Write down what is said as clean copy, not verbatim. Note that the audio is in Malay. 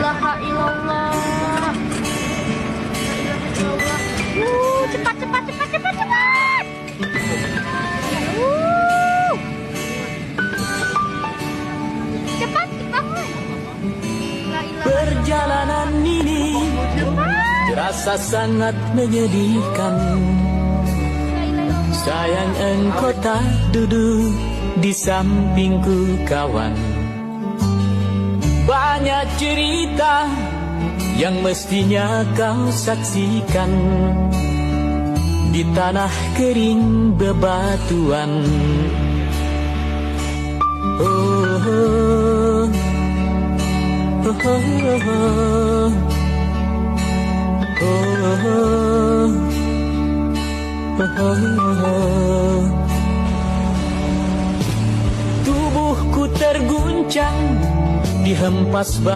ilaha illallah. La ilaha illallah. Cepat, cepat, cepat, cepat, cepat. Cepat, cepat. La ilaha Perjalanan ini terasa sangat menyedihkan. Sayang engkau tak duduk di sampingku kawan. Banyak cerita yang mestinya kau saksikan di tanah kering bebatuan. Oh, oh, oh, oh, oh, oh. Tubuhku terguncang dihempas